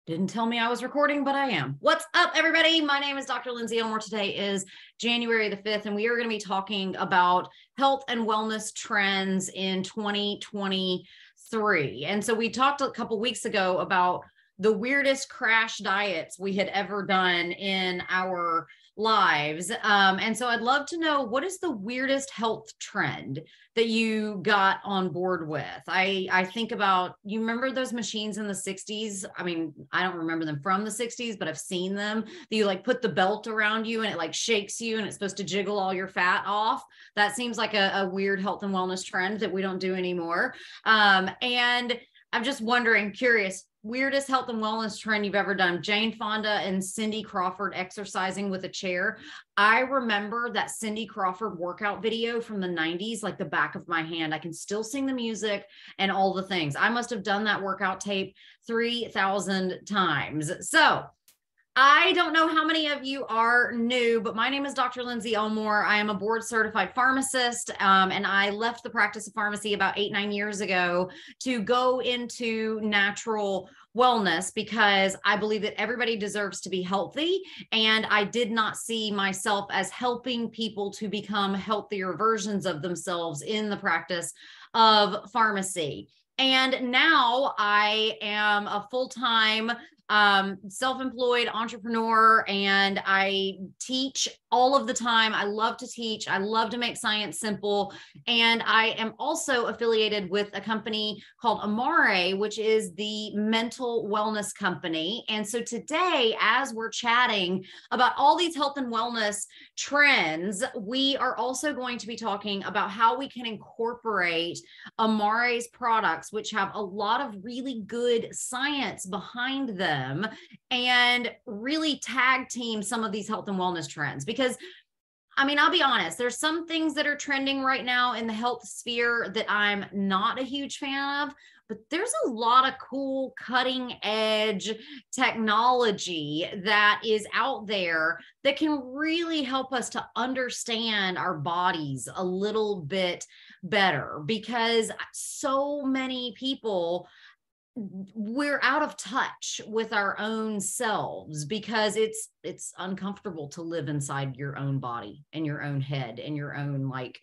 Didn't tell me I was recording, but I am. What's up, everybody? My name is Dr. Lindsey Elmore. Today is January the 5th, and we are going to be talking about health and wellness trends in 2023. And so we talked a couple weeks ago about the weirdest crash diets we had ever done in our lives. And so I'd love to know, what is the weirdest health trend that you got on board with? I think about, you remember those machines in the 60s? I mean, I don't remember them from the 60s, but I've seen them. That you like put the belt around you and it like shakes you and it's supposed to jiggle all your fat off. That seems like a weird health and wellness trend that we don't do anymore. And I'm just wondering, curious, weirdest health and wellness trend you've ever done? Jane Fonda and Cindy Crawford exercising with a chair. I remember that Cindy Crawford workout video from the 90s, like the back of my hand. I can still sing the music and all the things. I must have done that workout tape 3,000 times. So I don't know how many of you are new, but my name is Dr. Lindsey Elmore. I am a board certified pharmacist, and I left the practice of pharmacy about 8-9 years ago to go into natural wellness because I believe that everybody deserves to be healthy. And I did not see myself as helping people to become healthier versions of themselves in the practice of pharmacy. And now I am a full-time self-employed entrepreneur, and I teach all of the time. I love to teach. I love to make science simple. And I am also affiliated with a company called Amare, which is the mental wellness company. And so today, as we're chatting about all these health and wellness trends, we are also going to be talking about how we can incorporate Amare's products, which have a lot of really good science behind them, and really tag team some of these health and wellness trends. Because I mean, I'll be honest, there's some things that are trending right now in the health sphere that I'm not a huge fan of, but there's a lot of cool cutting edge technology that is out there that can really help us to understand our bodies a little bit better, because so many people, we're out of touch with our own selves because it's uncomfortable to live inside your own body and your own head and your own like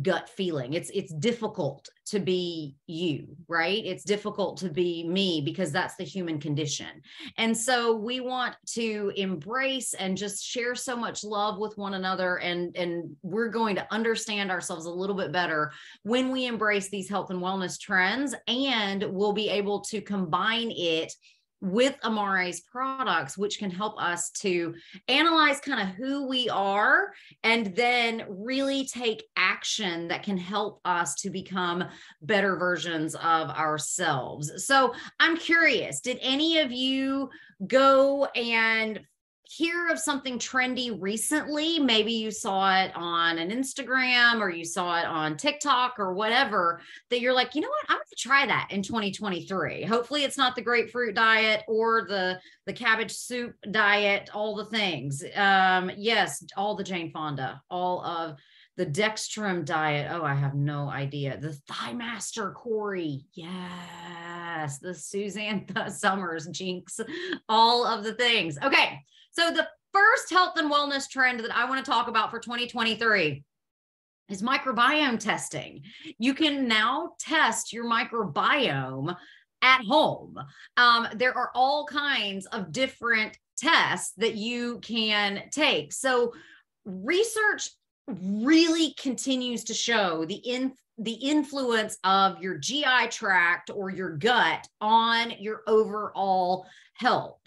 gut feeling. It's difficult to be you, right? It's difficult to be me because that's the human condition. And so we want to embrace and just share so much love with one another. And we're going to understand ourselves a little bit better when we embrace these health and wellness trends, and we'll be able to combine it with Amare's products, which can help us to analyze kind of who we are and then really take action that can help us to become better versions of ourselves. So I'm curious, did any of you go and hear of something trendy recently? Maybe you saw it on an Instagram or you saw it on TikTok or whatever, that you're like, you know what, I'm going to try that in 2023. Hopefully it's not the grapefruit diet or the cabbage soup diet, all the things. Yes, all the Jane Fonda, all of the dextrum diet. Oh, I have no idea. The Thigh Master Corey. Yes. The Suzanne Summers Jinx, all of the things. Okay. So the first health and wellness trend that I want to talk about for 2023 is microbiome testing. You can now test your microbiome at home. There are all kinds of different tests that you can take. So research really continues to show the influence of your GI tract or your gut on your overall health.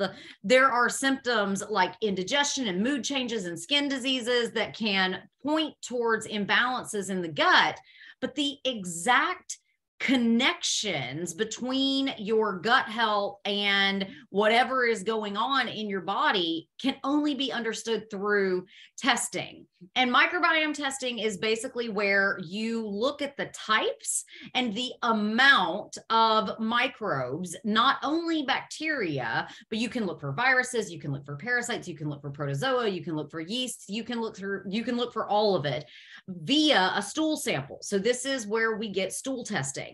There are symptoms like indigestion and mood changes and skin diseases that can point towards imbalances in the gut, but the exact connections between your gut health and whatever is going on in your body can only be understood through testing. And microbiome testing is basically where you look at the types and the amount of microbes, not only bacteria, but you can look for viruses, you can look for parasites, you can look for protozoa, you can look for yeasts, you can look for all of it via a stool sample. So this is where we get stool testing.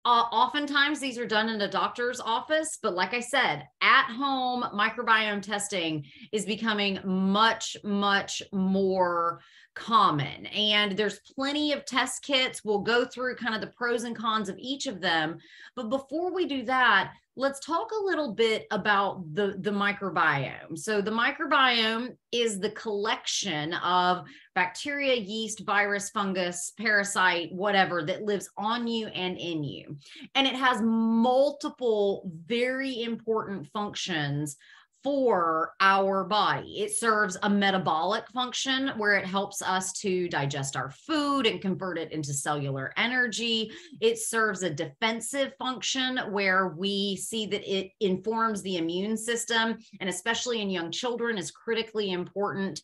Oftentimes these are done in a doctor's office, but like I said, at home microbiome testing is becoming much, much more common. And there's plenty of test kits. We'll go through kind of the pros and cons of each of them. But before we do that, let's talk a little bit about the microbiome. So the microbiome is the collection of bacteria, yeast, virus, fungus, parasite, whatever that lives on you and in you. And it has multiple very important functions for our body. It serves a metabolic function where it helps us to digest our food and convert it into cellular energy. It serves a defensive function where we see that it informs the immune system, and especially in young children is critically important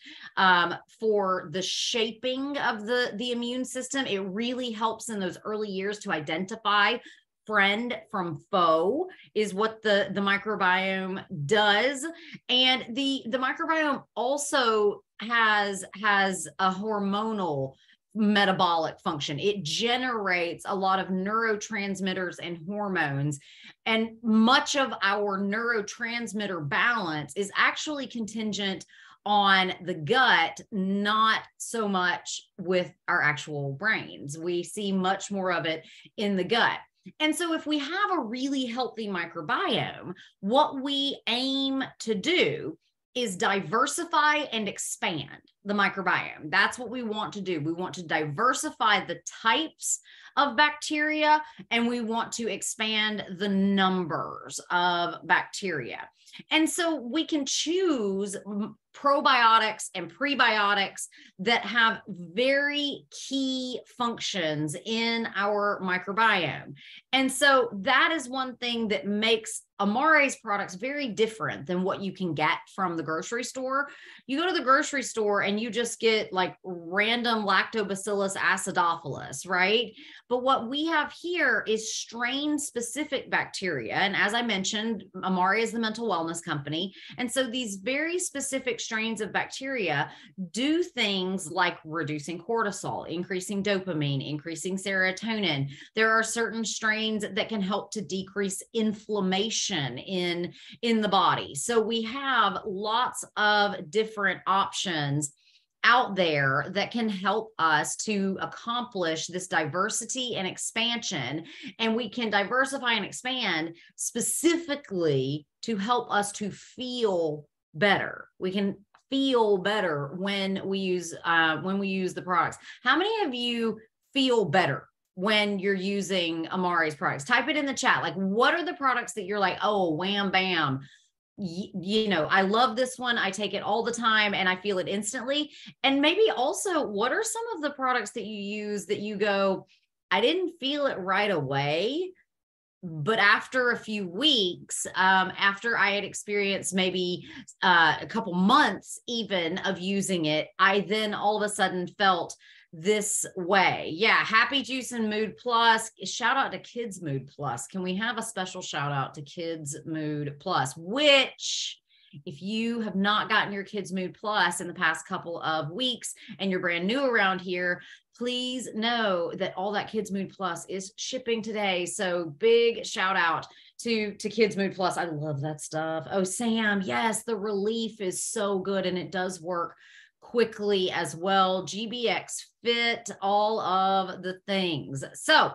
for the shaping of the immune system. It really helps in those early years to identify friend from foe is what the microbiome does. And the microbiome also has a hormonal metabolic function. It generates a lot of neurotransmitters and hormones, and much of our neurotransmitter balance is actually contingent on the gut, not so much with our actual brains. We see much more of it in the gut. And so if we have a really healthy microbiome, what we aim to do is diversify and expand the microbiome. That's what we want to do. We want to diversify the types of bacteria, and we want to expand the numbers of bacteria. And so we can choose probiotics and prebiotics that have very key functions in our microbiome. And so that is one thing that makes Amare's products very different than what you can get from the grocery store. You go to the grocery store and you just get like random Lactobacillus acidophilus, right? But what we have here is strain-specific bacteria. And as I mentioned, Amare is the mental wellness company. And so these very specific strains of bacteria do things like reducing cortisol, increasing dopamine, increasing serotonin. There are certain strains that can help to decrease inflammation in the body. So we have lots of different options out there that can help us to accomplish this diversity and expansion. And we can diversify and expand specifically to help us to feel better. We can feel better when we use the products. How many of you feel better when you're using Amare's products? Type it in the chat. Like, what are the products that you're like, oh, wham, bam, you know, I love this one. I take it all the time and I feel it instantly. And maybe also, what are some of the products that you use that you go, I didn't feel it right away, but after a few weeks, after I had experienced maybe a couple months even of using it, I then all of a sudden felt this way. Yeah. Happy Juice and Mood Plus. Shout out to Kids Mood Plus. Can we have a special shout out to Kids Mood Plus, which if you have not gotten your Kids Mood Plus in the past couple of weeks and you're brand new around here, please know that all that Kids Mood Plus is shipping today. So big shout out to Kids Mood Plus. I love that stuff. Oh, Sam, yes, the relief is so good and it does work quickly as well. GBX Fit, all of the things. So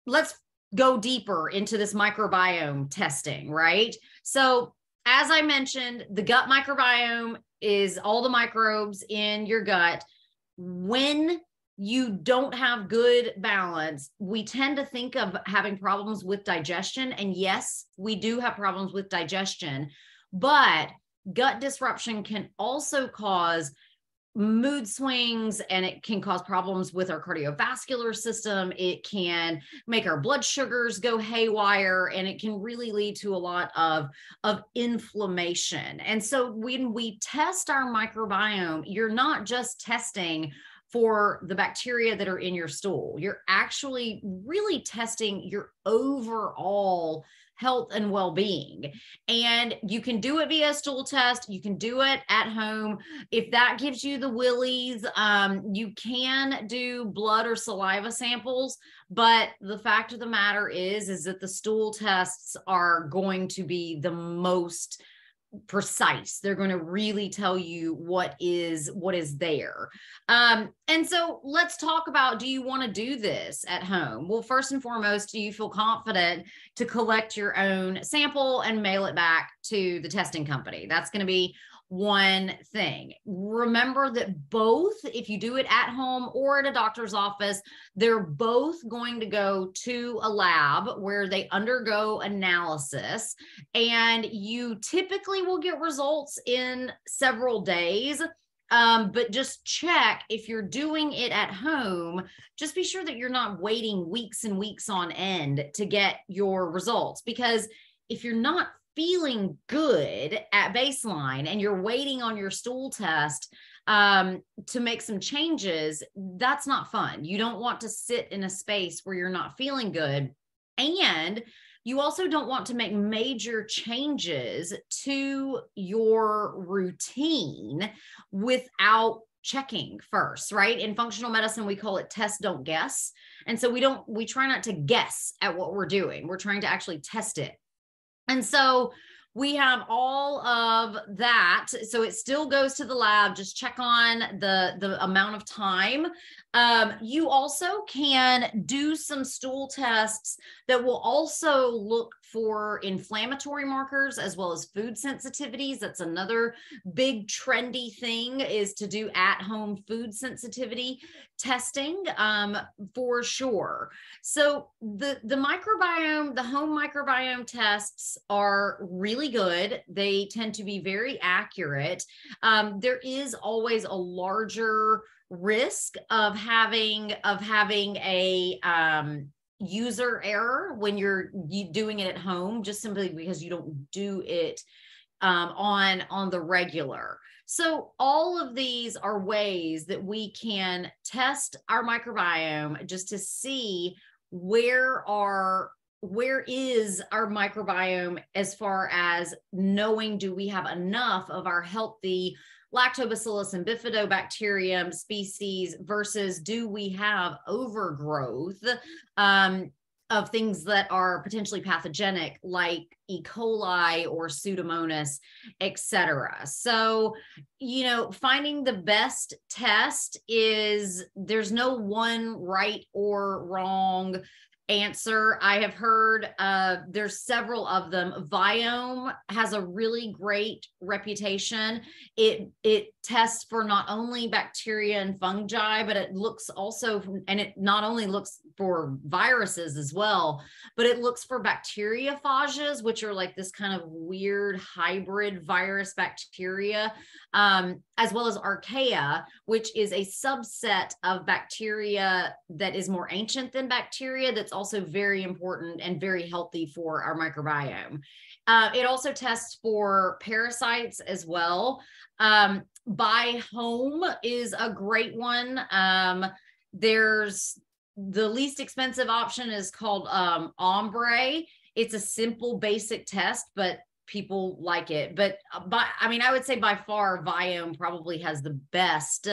let's go deeper into this microbiome testing, right? So as I mentioned, the gut microbiome is all the microbes in your gut. When you don't have good balance, we tend to think of having problems with digestion. And yes, we do have problems with digestion, but gut disruption can also cause mood swings, and it can cause problems with our cardiovascular system. It can make our blood sugars go haywire, and it can really lead to a lot of inflammation. And so when we test our microbiome, you're not just testing for the bacteria that are in your stool. You're actually really testing your overall health and well-being. And you can do it via stool test. You can do it at home. If that gives you the willies, you can do blood or saliva samples. But the fact of the matter is that the stool tests are going to be the most precise. They're going to really tell you what is there. And so let's talk about, do you want to do this at home? Well, first and foremost, do you feel confident to collect your own sample and mail it back to the testing company? That's going to be one thing. Remember that both, if you do it at home or at a doctor's office, they're both going to go to a lab where they undergo analysis, and you typically will get results in several days. But just check, if you're doing it at home, just be sure that you're not waiting weeks and weeks on end to get your results, because if you're not feeling good at baseline and you're waiting on your stool test to make some changes, that's not fun. You don't want to sit in a space where you're not feeling good. And you also don't want to make major changes to your routine without checking first, right? In functional medicine, we call it test, don't guess. And so we try not to guess at what we're doing. We're trying to actually test it. And so we have all of that. So it still goes to the lab. Just check on the amount of time. You also can do some stool tests that will also look for inflammatory markers as well as food sensitivities. That's another big trendy thing, is to do at-home food sensitivity testing for sure. So the microbiome, the home microbiome tests are really good. They tend to be very accurate. There is always a larger risk of having a user error when you're doing it at home, just simply because you don't do it on the regular. So all of these are ways that we can test our microbiome just to see where is our microbiome as far as knowing, do we have enough of our healthy Lactobacillus and Bifidobacterium species versus do we have overgrowth of things that are potentially pathogenic like E. coli or Pseudomonas, etc. So, finding the best test there's no one right or wrong answer. I have heard there's several of them. Viome has a really great reputation. It tests for not only bacteria and fungi, but it looks also, and it not only looks for viruses as well, but it looks for bacteriophages, which are like this kind of weird hybrid virus bacteria, as well as archaea, which is a subset of bacteria that is more ancient than bacteria, that's also very important and very healthy for our microbiome. It also tests for parasites as well. By home is a great one. There's the least expensive option is called Ombre. It's a simple, basic test, but people like it. But I would say by far, Viome probably has the best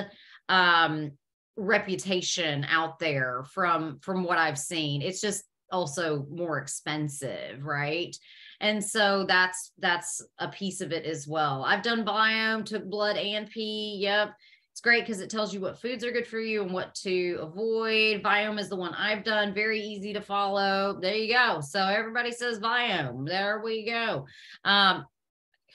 reputation out there from what I've seen. It's just also more expensive, right? And so that's a piece of it as well. I've done Viome, took blood and pee. Yep. It's great because it tells you what foods are good for you and what to avoid. Viome is the one I've done. Very easy to follow. There you go. So everybody says Viome. There we go.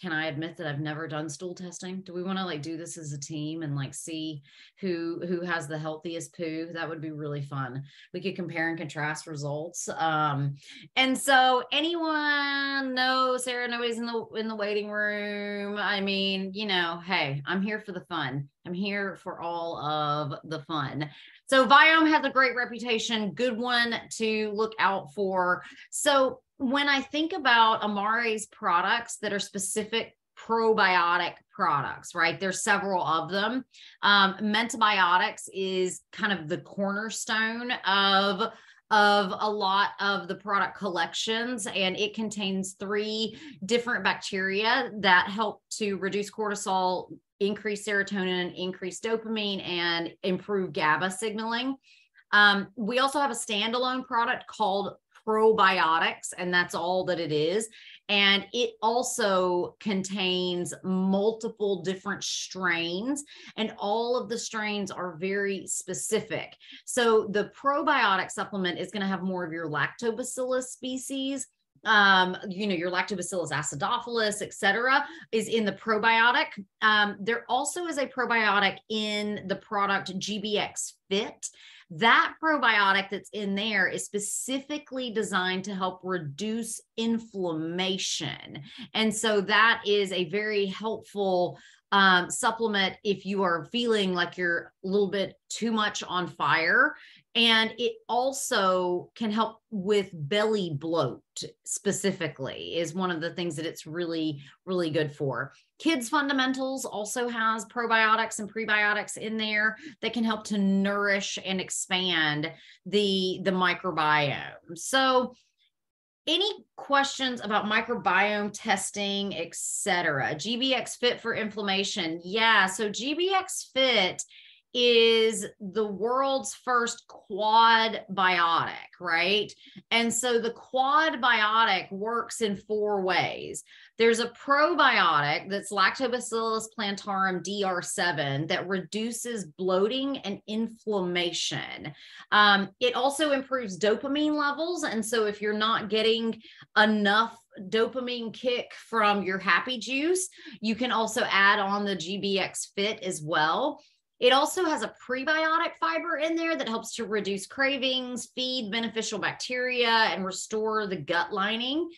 Can I admit that I've never done stool testing? Do we want to do this as a team and see who has the healthiest poo? That would be really fun. We could compare and contrast results. And so anyone? No, Sarah, nobody's in the waiting room. Hey, I'm here for the fun. I'm here for all of the fun. So Viome has a great reputation, good one to look out for. So when I think about Amare's products that are specific probiotic products, right? There's several of them. Mentobiotics is kind of the cornerstone of a lot of the product collections, and it contains 3 different bacteria that help to reduce cortisol, increase serotonin, increase dopamine, and improve GABA signaling. We also have a standalone product called probiotics, and that's all that it is. And it also contains multiple different strains, and all of the strains are very specific. So the probiotic supplement is going to have more of your lactobacillus species. Your lactobacillus acidophilus, et cetera, is in the probiotic. There also is a probiotic in the product GBX Fit. That probiotic that's in there is specifically designed to help reduce inflammation. And so that is a very helpful supplement if you are feeling like you're a little bit too much on fire. And it also can help with belly bloat specifically, is one of the things that it's really, really good for. Kids Fundamentals also has probiotics and prebiotics in there that can help to nourish and expand the microbiome. So any questions about microbiome testing, etc.? GBX Fit for inflammation. Yeah, so GBX Fit is the world's first quad biotic, right? And so the quad biotic works in 4 ways. There's a probiotic that's Lactobacillus plantarum DR7 that reduces bloating and inflammation. It also improves dopamine levels. And so if you're not getting enough dopamine kick from your happy juice, you can also add on the GBX Fit as well. It also has a prebiotic fiber in there that helps to reduce cravings, feed beneficial bacteria, and restore the gut lining.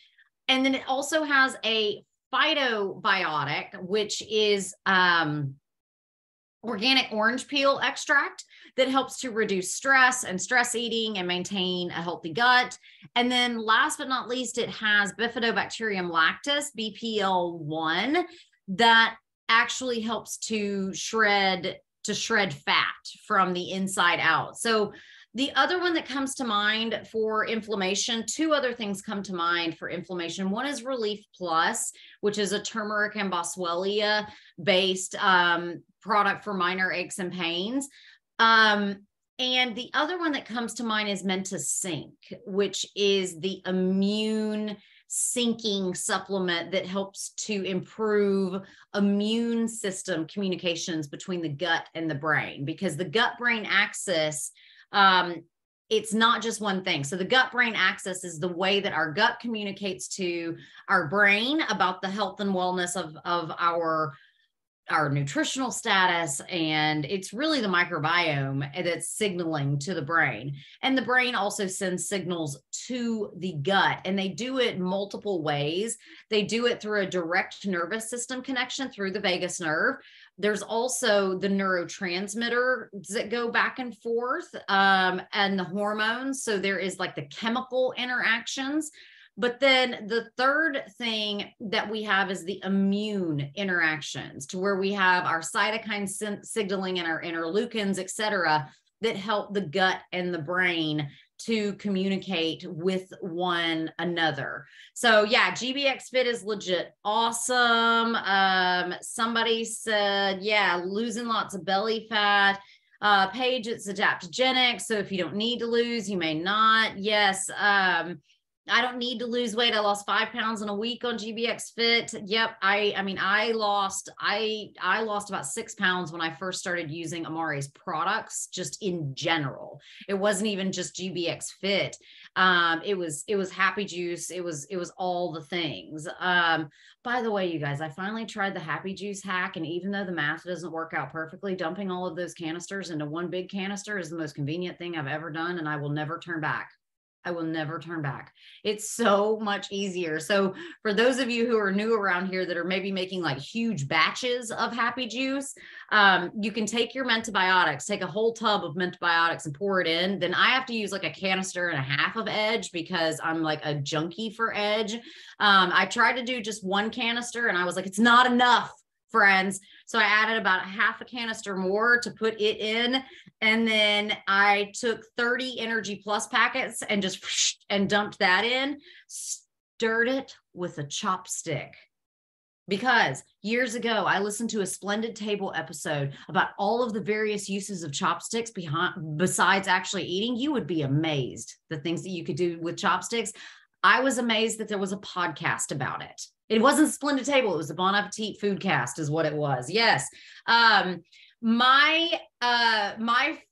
And then it also has a phytobiotic, which is organic orange peel extract that helps to reduce stress and stress eating and maintain a healthy gut. And then last but not least, it has Bifidobacterium lactis, BPL1, that actually helps to shred fat from the inside out. So the other one that comes to mind for inflammation, 2 other things come to mind for inflammation. One is Relief Plus, which is a turmeric and boswellia based product for minor aches and pains. And the other one that comes to mind is Mentasync, which is the immune syncing supplement that helps to improve immune system communications between the gut and the brain, because the gut-brain axis, it's not just one thing. So the gut-brain axis is the way that our gut communicates to our brain about the health and wellness of our nutritional status, and it's really the microbiome that's signaling to the brain. And the brain also sends signals to the gut, and they do it multiple ways. They do it through a direct nervous system connection through the vagus nerve. There's also the neurotransmitters that go back and forth, and the hormones. So there is like the chemical interactions. But then the third thing that we have is the immune interactions, to where we have our cytokine signaling and our interleukins, et cetera, that help the gut and the brain to communicate with one another. So yeah, GBX Fit is legit awesome. Somebody said, yeah, losing lots of belly fat. Paige, it's adaptogenic. So if you don't need to lose, you may not. Yes. I don't need to lose weight. I lost 5 pounds in a week on GBX Fit. Yep. I lost about 6 pounds when I first started using Amari's products, just in general. It wasn't even just GBX Fit. It was Happy Juice. It was all the things. By the way, you guys, I finally tried the Happy Juice hack. And even though the math doesn't work out perfectly, dumping all of those canisters into one big canister is the most convenient thing I've ever done. And I will never turn back. I will never turn back. It's so much easier. So for those of you who are new around here that are maybe making like huge batches of Happy Juice, you can take your Mentibiotics, take a whole tub of Mentibiotics and pour it in. Then I have to use like a canister and a half of Edge because I'm like a junkie for Edge. I tried to do just one canister and I was like, it's not enough, friends. So I added about a half a canister more to put it in. And then I took 30 Energy Plus packets and just and dumped that in, stirred it with a chopstick. Because years ago, I listened to a Splendid Table episode about all of the various uses of chopsticks besides actually eating. You would be amazed the things that you could do with chopsticks. I was amazed that there was a podcast about it. It wasn't Splendid Table. It was the Bon Appetit Foodcast is what it was. Yes. My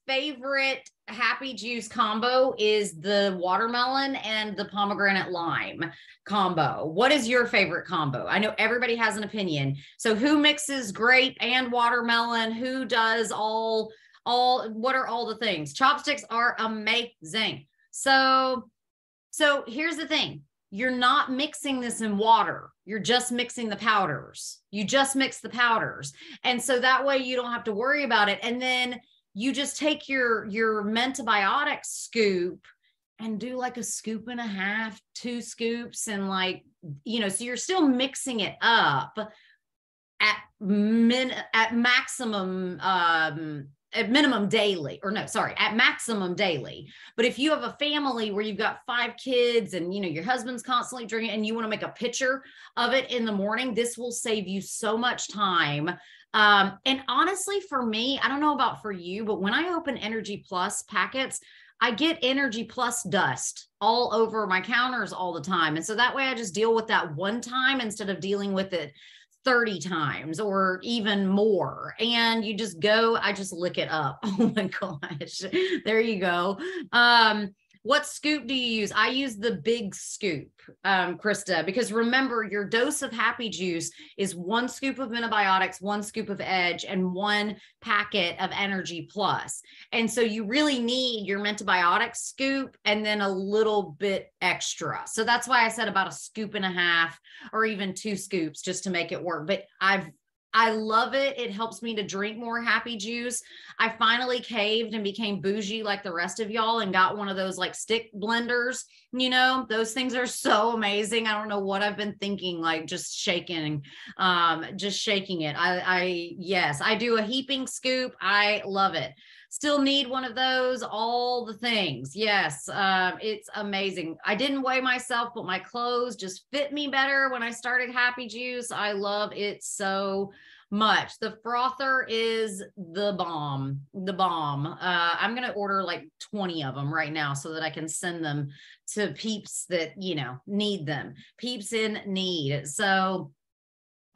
favorite Happy Juice combo is the watermelon and the pomegranate lime combo. What is your favorite combo? I know everybody has an opinion. So who mixes grape and watermelon? Who does what are all the things? Chopsticks are amazing. So here's the thing. You're not mixing this in water. You're just mixing the powders. You just mix the powders. And so that way you don't have to worry about it. And then you just take your Mentibiotic scoop and do like a scoop and a half, 2 scoops. And like, so you're still mixing it up at maximum, at minimum daily, at maximum daily. But if you have a family where you've got 5 kids and, your husband's constantly drinking and you want to make a pitcher of it in the morning, this will save you so much time. And honestly, for me, I don't know about for you, but when I open Energy Plus packets, I get Energy Plus dust all over my counters all the time. And so that way I just deal with that one time instead of dealing with it 30 times or even more. And you just go, I just lick it up. Oh my gosh. There you go. What scoop do you use? I use the big scoop, Krista, because remember your dose of Happy Juice is 1 scoop of Mentibiotics, 1 scoop of Edge, and 1 packet of Energy Plus. And so you really need your Mentibiotic scoop and then a little bit extra. So that's why I said about a scoop and a half or even 2 scoops just to make it work. But I love it. It helps me to drink more Happy Juice. I finally caved and became bougie like the rest of y'all and got one of those like stick blenders. Those things are so amazing. I don't know what I've been thinking, like just shaking it. Yes, I do a heaping scoop. I love it. Still need one of those, all the things. Yes, it's amazing. I didn't weigh myself, but my clothes just fit me better when I started Happy Juice. I love it so much. The frother is the bomb. I'm going to order like 20 of them right now so that I can send them to peeps that, need them. Peeps in need. So,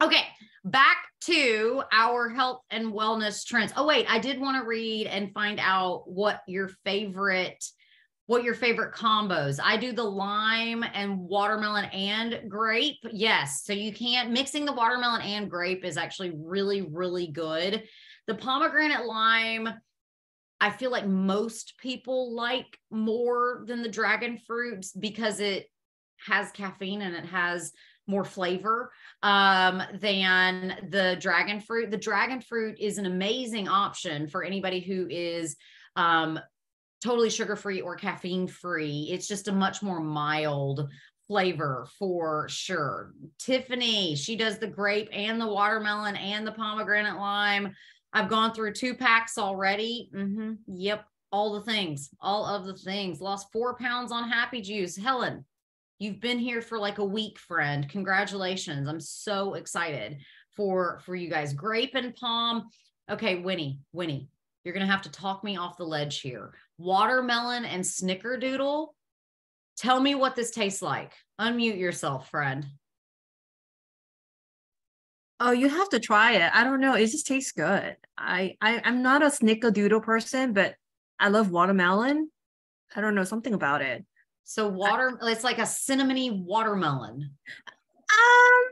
okay. Back to our health and wellness trends. Oh, wait, I did want to read and find out what your favorite combos. I do the lime and watermelon and grape. Yes. So mixing the watermelon and grape is actually really, really good. The pomegranate lime, I feel like most people like more than the dragon fruits because it has caffeine and it has more flavor than the dragon fruit. The dragon fruit is an amazing option for anybody who is totally sugar-free or caffeine-free. It's just a much more mild flavor for sure. Tiffany, she does the grape and the watermelon and the pomegranate lime. I've gone through 2 packs already. Yep. All of the things. Lost 4 pounds on Happy Juice. Helen, you've been here for like a week, friend. Congratulations. I'm so excited for you guys. Grape and palm. Okay, Winnie, you're going to have to talk me off the ledge here. Watermelon and snickerdoodle. Tell me what this tastes like. Unmute yourself, friend. Oh, you have to try it. I don't know. It just tastes good. I'm not a snickerdoodle person, but I love watermelon. I don't know, something about it. So it's like a cinnamony watermelon. I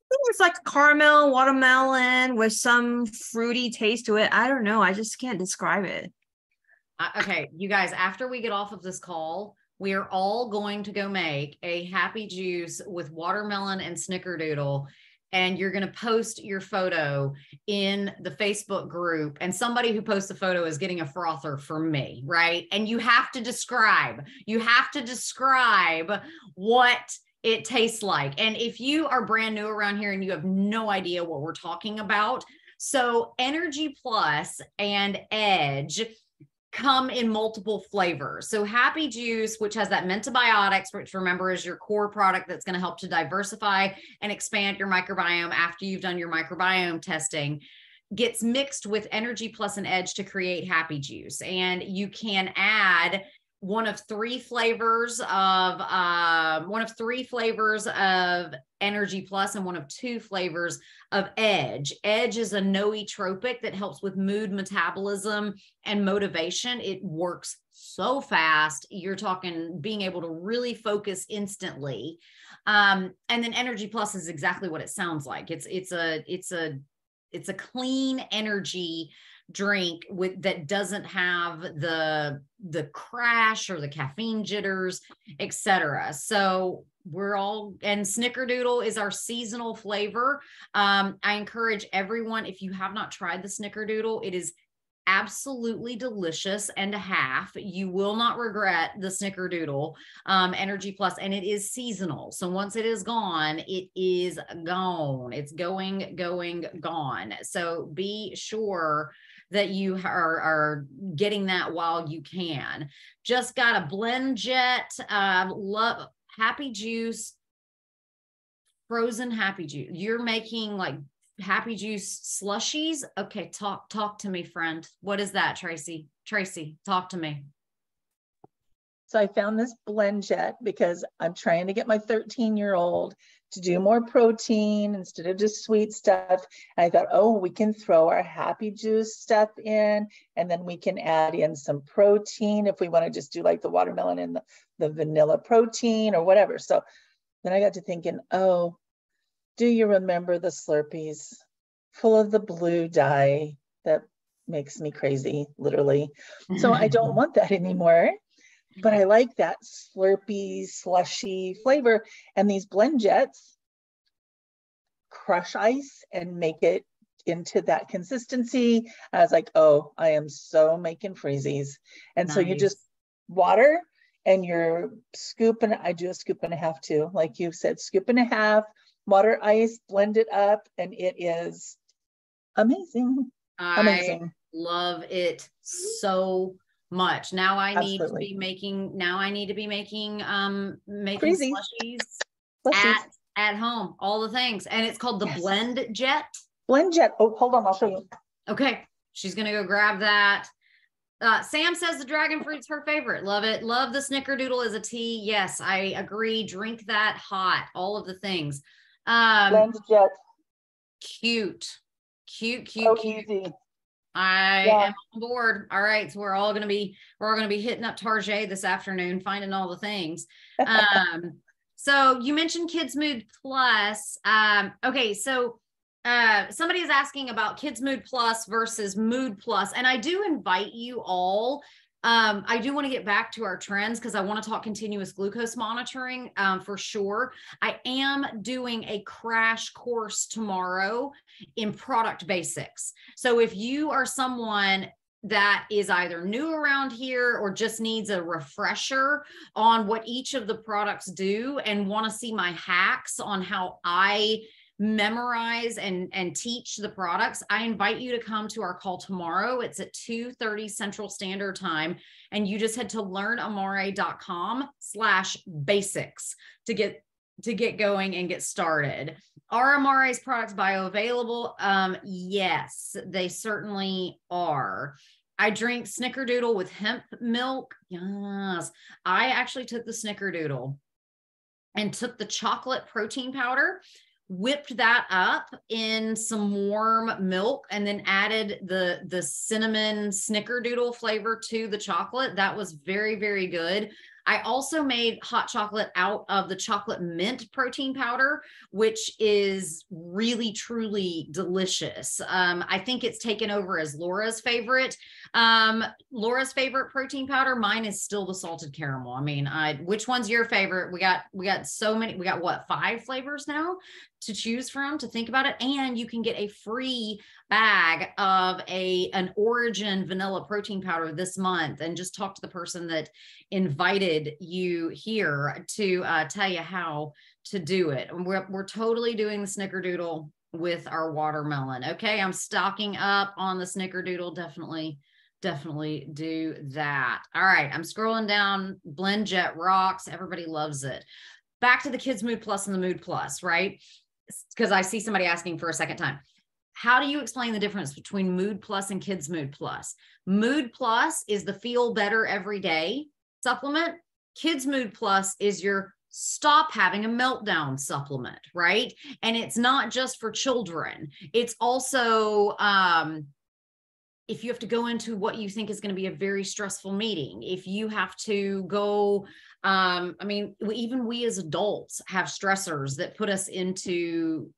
think it's like caramel watermelon with some fruity taste to it. I don't know. I just can't describe it. Okay, you guys, after we get off of this call, we are all going to go make a happy juice with watermelon and snickerdoodle. And you're going to post your photo in the Facebook group, and somebody who posts a photo is getting a frother from me, right? And you have to describe what it tastes like. And if you are brand new around here and you have no idea what we're talking about, so Energy Plus and Edge come in multiple flavors. So Happy Juice, which has that mentobiotics, which remember is your core product that's going to help to diversify and expand your microbiome after you've done your microbiome testing, gets mixed with Energy Plus and Edge to create Happy Juice. And you can add one of three flavors of Energy Plus and one of two flavors of Edge. Edge is a nootropic that helps with mood, metabolism, and motivation. It works so fast. You're talking being able to really focus instantly. And then Energy Plus is exactly what it sounds like. It's a clean energy drink that doesn't have the crash or the caffeine jitters, etc. So and Snickerdoodle is our seasonal flavor. I encourage everyone, if you have not tried the Snickerdoodle, it is absolutely delicious and a half. You will not regret the Snickerdoodle Energy Plus, and it is seasonal. So once it is gone, it is gone. It's gone. So be sure that you are getting that while you can. Just got a Blend Jet, love Happy Juice, frozen Happy Juice. You're making like Happy Juice slushies. Okay, talk to me, friend. What is that, Tracy? Tracy, talk to me. So I found this Blend Jet because I'm trying to get my 13-year-old to do more protein instead of just sweet stuff. And I thought, oh, we can throw our Happy Juice stuff in, and then we can add in some protein if we want to just do like the watermelon and the vanilla protein or whatever. So then I got to thinking, oh, do you remember the Slurpees full of the blue dye that makes me crazy, literally? So I don't want that anymore. But I like that Slurpee slushy flavor. And these Blend Jets crush ice and make it into that consistency. I was like, oh, I am so making freezies. And so you just water and you're scooping. I do a scoop and a half too. Like you said, scoop and a half, water, ice, blend it up. And it is amazing. Amazing. I love it so much. Now I need to be making slushies at home, all the things. And it's called the Blend Jet. Blend Jet. Oh, hold on, I'll show you. Okay, she's gonna go grab that. Sam says the dragon fruit's her favorite. Love it. Love the Snickerdoodle as a tea. Yes, I agree. Drink that hot. All of the things. Blend Jet. Cute. Easy. I am on board. All right. So we're all going to be hitting up Target this afternoon, finding all the things. So you mentioned Kids Mood Plus. Okay. So somebody is asking about Kids Mood Plus versus Mood Plus. And I do invite you all. I do want to get back to our trends because I want to talk continuous glucose monitoring for sure. I am doing a crash course tomorrow in product basics. So if you are someone that is either new around here or just needs a refresher on what each of the products do and want to see my hacks on how I memorize and teach the products, I invite you to come to our call tomorrow. It's at 2:30 Central Standard Time. And you just head to learnamare.com/basics to get going and get started. Are Amare's products bioavailable? Yes, they certainly are. I drink Snickerdoodle with hemp milk. Yes. I actually took the Snickerdoodle and took the chocolate protein powder, whipped that up in some warm milk, and then added the cinnamon Snickerdoodle flavor to the chocolate. That was very, very good. I also made hot chocolate out of the chocolate mint protein powder, which is really, truly delicious. I think it's taken over as Laura's favorite. Laura's favorite protein powder. Mine is still the salted caramel. I mean, which one's your favorite? We got so many, we got what, 5 flavors now to choose from, to think about it. And you can get a free bag of an Origin vanilla protein powder this month, and just talk to the person that invited you here to tell you how to do it. We're totally doing the snickerdoodle with our watermelon. Okay, I'm stocking up on the snickerdoodle. Definitely do that. All right, I'm scrolling down. BlendJet rocks. Everybody loves it. Back to the Kids Mood Plus and the Mood Plus, right? Because I see somebody asking for a second time. How do you explain the difference between Mood Plus and Kids Mood Plus? Mood Plus is the feel better every day supplement. Kids Mood Plus is your stop having a meltdown supplement, right? And it's not just for children. It's also, if you have to go into what you think is going to be a very stressful meeting, if you have to go, I mean, even we as adults have stressors that put us into,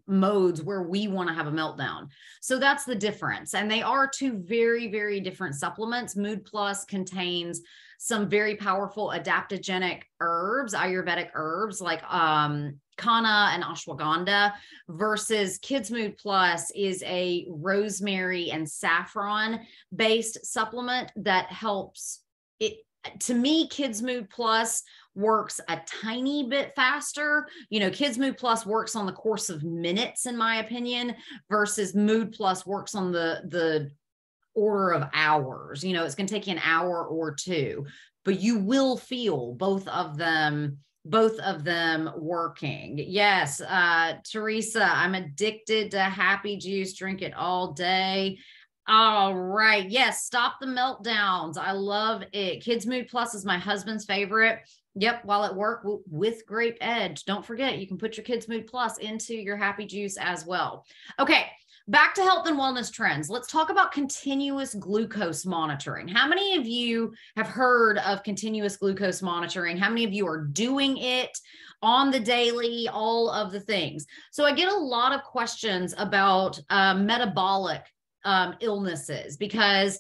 modes where we want to have a meltdown. So that's the difference. And they are 2 very, very different supplements. Mood Plus contains some very powerful adaptogenic herbs, Ayurvedic herbs like Kana and ashwagandha, versus Kids Mood Plus is a rosemary and saffron based supplement that helps it. To me, Kids Mood Plus works a tiny bit faster. Kids Mood Plus works on the course of minutes, in my opinion, versus Mood Plus works on the order of hours. It's going to take you an hour or 2, but you will feel both of them working. Yes. Teresa, I'm addicted to Happy Juice. Drink it all day. All right. Yes. Stop the meltdowns. I love it. Kids Mood Plus is my husband's favorite. Yep. While at work with Grape Edge. Don't forget, you can put your Kids Mood Plus into your Happy Juice as well. Okay. Back to health and wellness trends. Let's talk about continuous glucose monitoring. How many of you have heard of continuous glucose monitoring? How many of you are doing it on the daily, all of the things? So I get a lot of questions about metabolic illnesses, because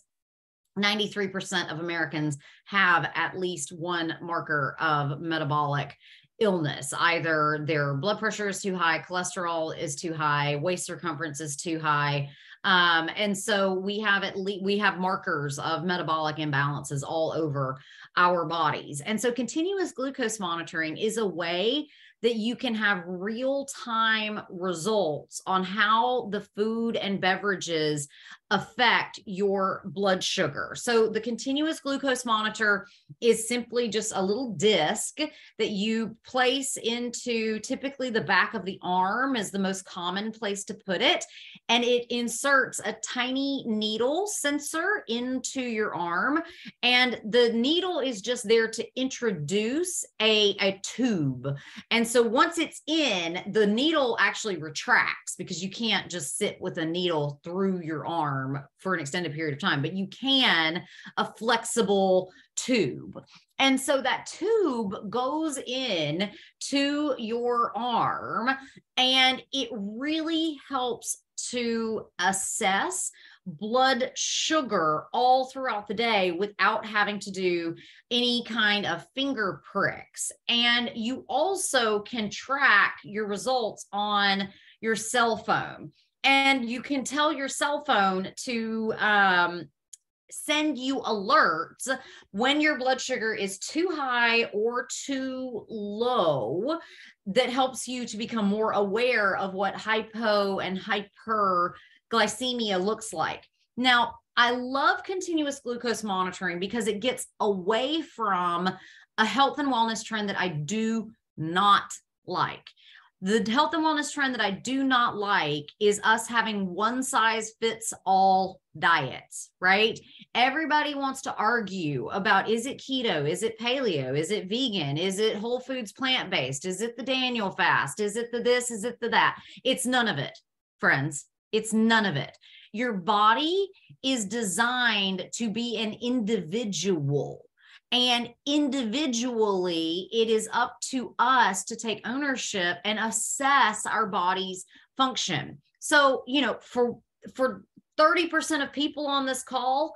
93% of Americans have at least one marker of metabolic illness. Either their blood pressure is too high, cholesterol is too high, waist circumference is too high. And so we have markers of metabolic imbalances all over our bodies. And so continuous glucose monitoring is a way that you can have real-time results on how the food and beverages affect your blood sugar. So the continuous glucose monitor is simply just a little disc that you place into, typically the back of the arm is the most common place to put it. And it inserts a tiny needle sensor into your arm. And the needle is just there to introduce a tube. And so once it's in, the needle actually retracts, because you can't just sit with a needle through your arm for an extended period of time, but you can a flexible tube. And so that tube goes in to your arm, and it really helps to assess blood sugar all throughout the day without having to do any kind of finger pricks. And you also can track your results on your cell phone. And you can tell your cell phone to send you alerts when your blood sugar is too high or too low. That helps you to become more aware of what hypo and hyperglycemia looks like. Now, I love continuous glucose monitoring because it gets away from a health and wellness trend that I do not like. The health and wellness trend that I do not like is us having one size fits all diets, right? Everybody wants to argue about, is it keto? Is it paleo? Is it vegan? Is it whole foods plant-based? Is it the Daniel fast? Is it the this? Is it the that? It's none of it, friends. It's none of it. Your body is designed to be an individual. And individually, it is up to us to take ownership and assess our body's function. So, for 30% of people on this call,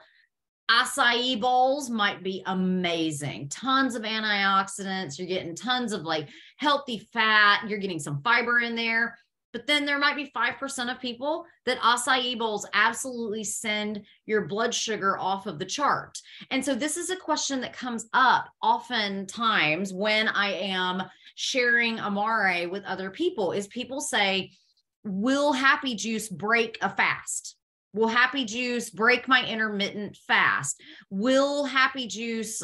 acai bowls might be amazing. Tons of antioxidants. You're getting tons of like healthy fat. You're getting some fiber in there. But then there might be 5% of people that acai bowls absolutely send your blood sugar off of the chart. And so this is a question that comes up oftentimes when I am sharing Amare with other people, is people say, will happy juice break a fast? Will happy juice break my intermittent fast? Will happy juice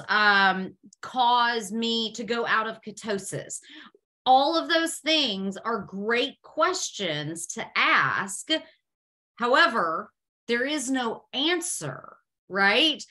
cause me to go out of ketosis? All of those things are great questions to ask. However, there is no answer, right?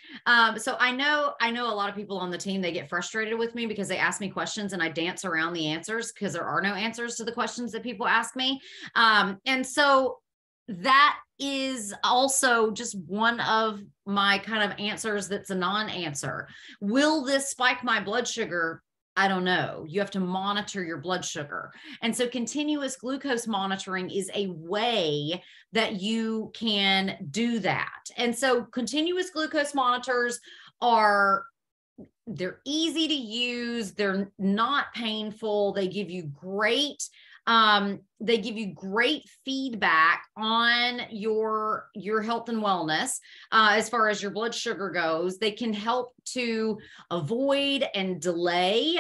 So I know a lot of people on the team, they get frustrated with me because they ask me questions and I dance around the answers because there are no answers to the questions that people ask me. And so that is also just one of my kind of answers that's a non-answer. Will this spike my blood sugar? I don't know. You have to monitor your blood sugar. And so continuous glucose monitoring is a way that you can do that. And so continuous glucose monitors they're easy to use. They're not painful. They give you great feedback on your health and wellness as far as your blood sugar goes. They can help to avoid and delay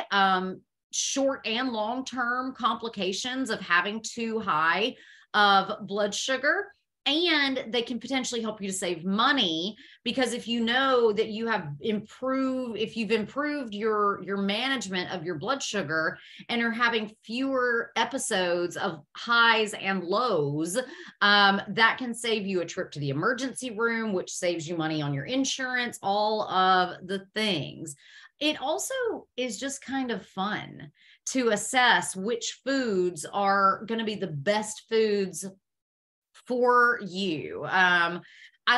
short and long-term complications of having too high of blood sugar. And they can potentially help you to save money, because if you know that you have if you've improved your management of your blood sugar and are having fewer episodes of highs and lows, that can save you a trip to the emergency room, which saves you money on your insurance, all of the things. It also is just kind of fun to assess which foods are going to be the best foods for you. I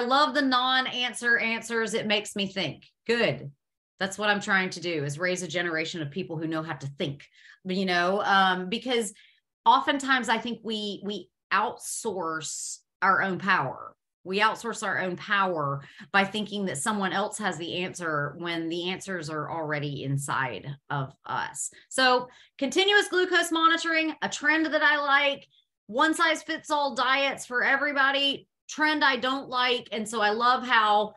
love the non-answer answers. It makes me think. Good. That's what I'm trying to do, is raise a generation of people who know how to think, because oftentimes I think we outsource our own power. We outsource our own power by thinking that someone else has the answer when the answers are already inside of us. So continuous glucose monitoring, a trend that I like. One size fits all diets for everybody, trend I don't like. And so I love how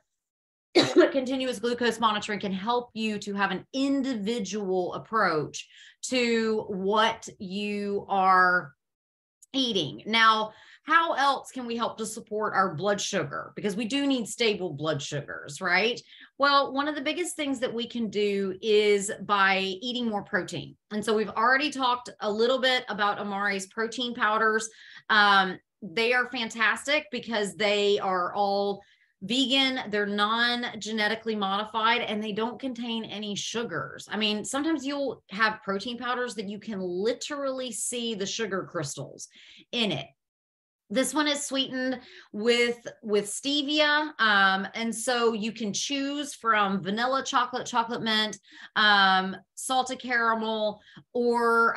continuous glucose monitoring can help you to have an individual approach to what you are eating. Now, how else can we help to support our blood sugar? Because we do need stable blood sugars, right? Well, one of the biggest things that we can do is by eating more protein. And so we've already talked a little bit about Amare's protein powders. They are fantastic because they are all vegan, they're non-genetically modified, and they don't contain any sugars. I mean, sometimes you'll have protein powders that you can literally see the sugar crystals in it. This one is sweetened with stevia. And so you can choose from vanilla, chocolate mint, salted caramel, or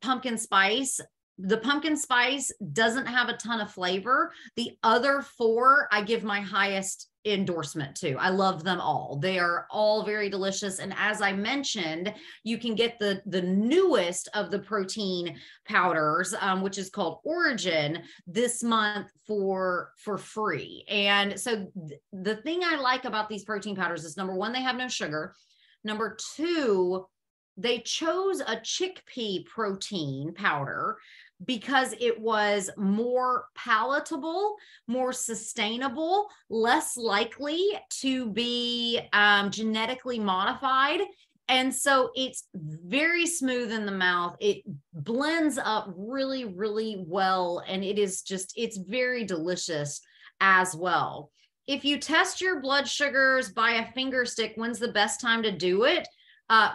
pumpkin spice. The pumpkin spice doesn't have a ton of flavor. The other four, I give my highest endorsement to. I love them all. They are all very delicious. And as I mentioned, you can get the newest of the protein powders, which is called Origin, this month for free. And so the thing I like about these protein powders is, number one, they have no sugar. Number two, they chose a chickpea protein powder because it was more palatable, more sustainable, less likely to be genetically modified. And so it's very smooth in the mouth. It blends up really, really well. And it's very delicious as well. If you test your blood sugars by a finger stick, when's the best time to do it?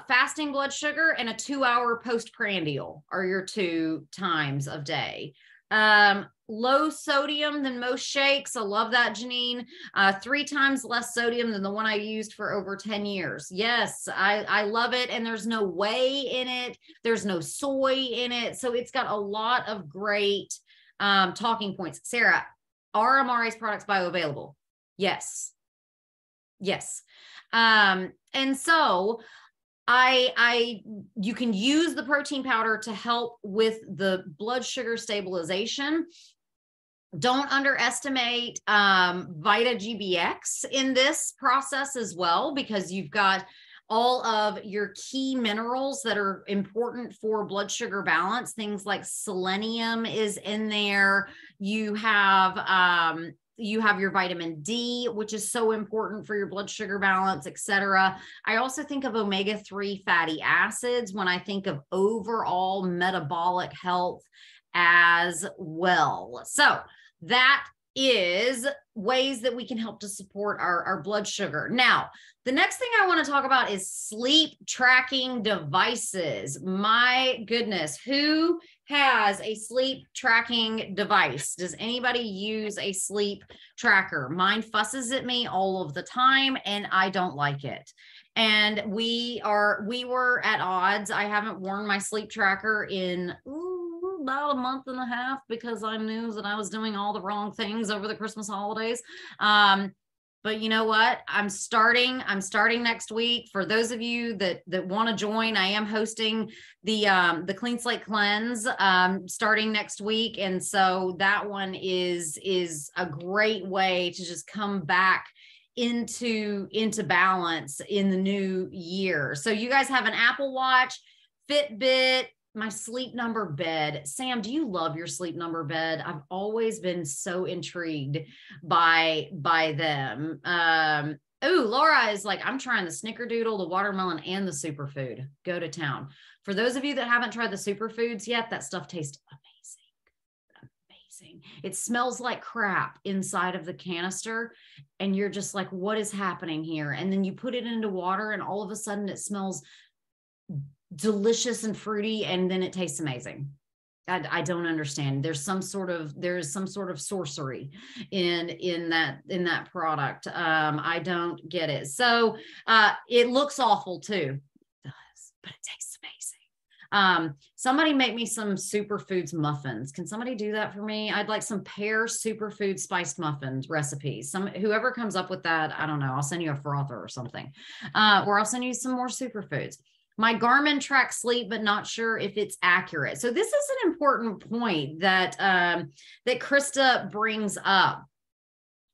Fasting blood sugar and a 2-hour postprandial are your 2 times of day. Low sodium than most shakes. I love that, Janine. 3 times less sodium than the one I used for over 10 years. Yes, I love it. And there's no whey in it. There's no soy in it. So it's got a lot of great talking points. Sarah, Are Amare's products bioavailable? Yes. Yes. And so you can use the protein powder to help with the blood sugar stabilization. Don't underestimate Vita GBX in this process as well, because you've got all of your key minerals that are important for blood sugar balance. Things like selenium is in there. You have your vitamin D, which is so important for your blood sugar balance, etc. I also think of omega-3 fatty acids when I think of overall metabolic health as well. So that is ways that we can help to support our blood sugar. Now, the next thing I want to talk about is sleep tracking devices. My goodness, who has a sleep tracking device? Does anybody use a sleep tracker? Mine fusses at me all of the time, and I don't like it. And we were at odds. I haven't worn my sleep tracker in about a month and a half because I knew that I was doing all the wrong things over the Christmas holidays. But you know what? I'm starting next week. For those of you that want to join, I am hosting the Clean Slate Cleanse starting next week. And so that one is a great way to just come back into balance in the new year. So you guys have an Apple Watch, Fitbit, my Sleep Number bed. Sam, do you love your Sleep Number bed? I've always been so intrigued by them. Laura is like, I'm trying the snickerdoodle, the watermelon, and the superfood. Go to town. For those of you that haven't tried the superfoods yet, that stuff tastes amazing. It smells like crap inside of the canister, and you're just like, what is happening here? And then you put it into water, and all of a sudden it smells delicious and fruity, and then it tastes amazing. I don't understand. There's some sort of sorcery in that product. I don't get it. So it looks awful too. It does, but it tastes amazing. Somebody make me some superfoods muffins. Can somebody do that for me? I'd like some pear superfood spiced muffins recipes. Whoever comes up with that, I don't know. I'll send you a frother or something, or I'll send you some more superfoods. My Garmin tracks sleep, but not sure if it's accurate. So this is an important point that Krista brings up.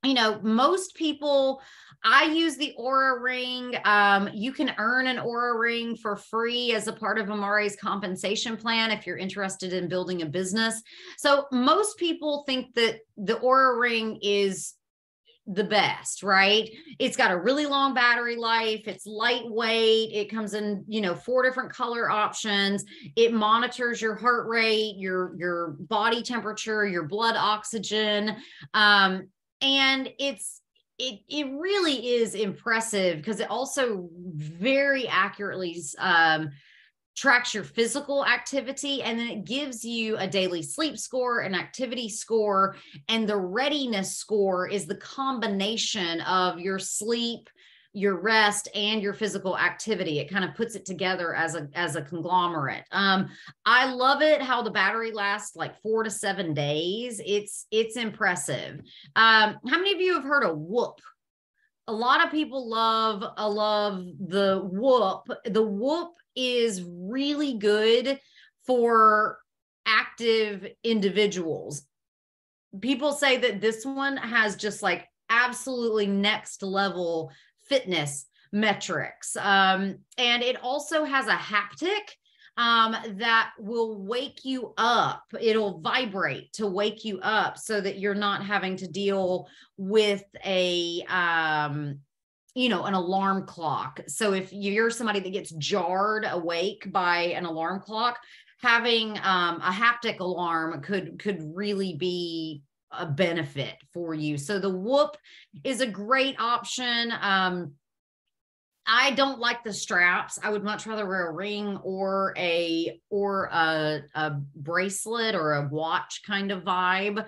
You know, most people, I use the Aura Ring. You can earn an Aura Ring for free as a part of Amare's compensation plan if you're interested in building a business. So most people think that the Aura Ring is the best, right? It's got a really long battery life. It's lightweight. It comes in, 4 different color options. It monitors your heart rate, your body temperature, your blood oxygen. And it really is impressive because it also very accurately tracks your physical activity, and then it gives you a daily sleep score, an activity score, and the readiness score is the combination of your sleep, your rest, and your physical activity. It kind of puts it together as a conglomerate. I love it how the battery lasts like 4 to 7 days. It's impressive. How many of you have heard of Whoop? A lot of people love the Whoop. The Whoop is really good for active individuals. People say that this one has just like absolutely next level fitness metrics. And it also has a haptic that will wake you up. It'll vibrate to wake you up so that you're not having to deal with an alarm clock. So if you're somebody that gets jarred awake by an alarm clock, having a haptic alarm could really be a benefit for you. So the Whoop is a great option. I don't like the straps. I would much rather wear a ring or a bracelet or a watch kind of vibe.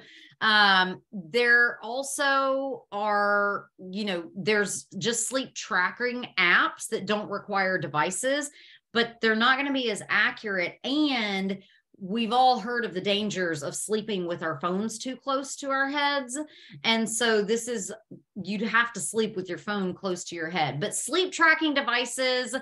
There also are, there's just sleep tracking apps that don't require devices, but they're not going to be as accurate. And we've all heard of the dangers of sleeping with our phones too close to our heads. And so you'd have to sleep with your phone close to your head. But sleep tracking devices,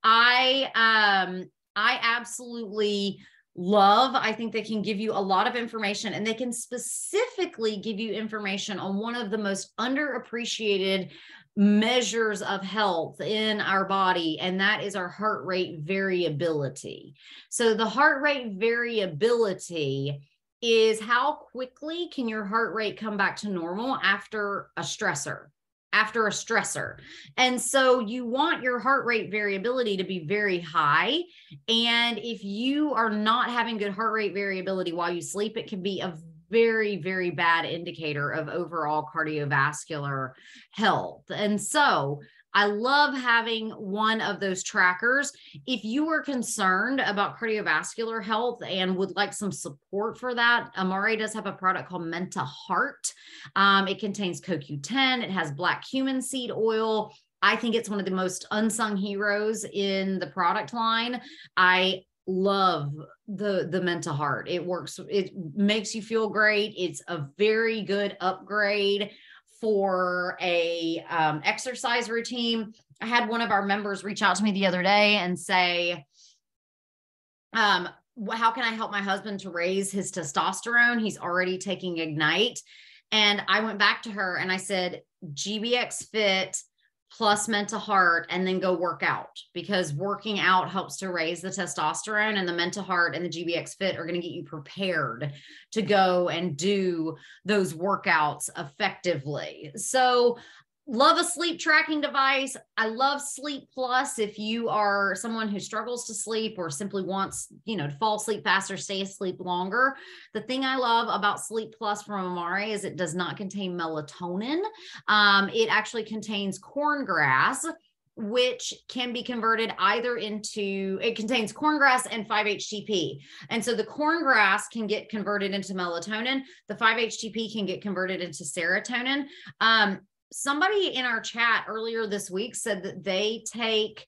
I absolutely love. I think they can give you a lot of information, and they can specifically give you information on one of the most underappreciated measures of health in our body, and that is our heart rate variability. So the heart rate variability is how quickly can your heart rate come back to normal after a stressor. And so you want your heart rate variability to be very high. And if you are not having good heart rate variability while you sleep, it can be a very, very bad indicator of overall cardiovascular health. And so I love having one of those trackers. If you are concerned about cardiovascular health and would like some support for that, Amare does have a product called Menta Heart. It contains CoQ10. It has black cumin seed oil. I think it's one of the most unsung heroes in the product line. I love the Menta Heart. It works. It makes you feel great. It's a very good upgrade for a exercise routine. I had one of our members reach out to me the other day and say, how can I help my husband to raise his testosterone? He's already taking Ignite. And I went back to her and I said, GBX Fit plus Menta Heart, and then go work out, because working out helps to raise the testosterone, and the Menta Heart and the GBX Fit are going to get you prepared to go and do those workouts effectively. So love a sleep tracking device. I love Sleep Plus. If you are someone who struggles to sleep or simply wants, to fall asleep faster, stay asleep longer. The thing I love about Sleep Plus from Amare is it does not contain melatonin. It actually contains corngrass, which can be converted it contains corngrass and 5-HTP. And so the corngrass can get converted into melatonin. The 5-HTP can get converted into serotonin. Somebody in our chat earlier this week said that they take